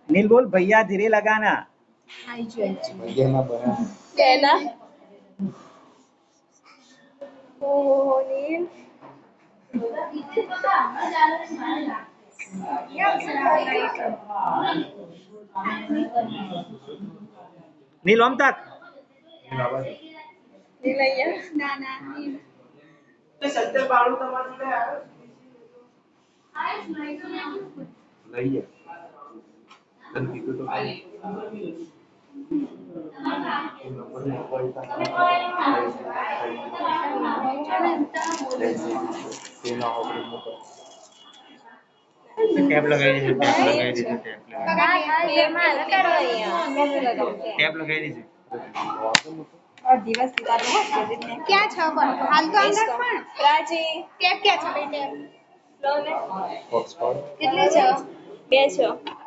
नील बोल भैया धीरे लगाना भैया ना बना कहना ओ नील नील ओम तक नील અહીંયા तो सत्तर बाळू તમારું લે આવે લઈએ તન કીધું તો ટેપ લગાવી દીધું ટેપ લગાવી દીધું और दिवस सितार क्या छ पर हाल तो अंदर पण प्राची टेप क्या छ बेटे लो ने બોક્સ પર कितने छ 2 छ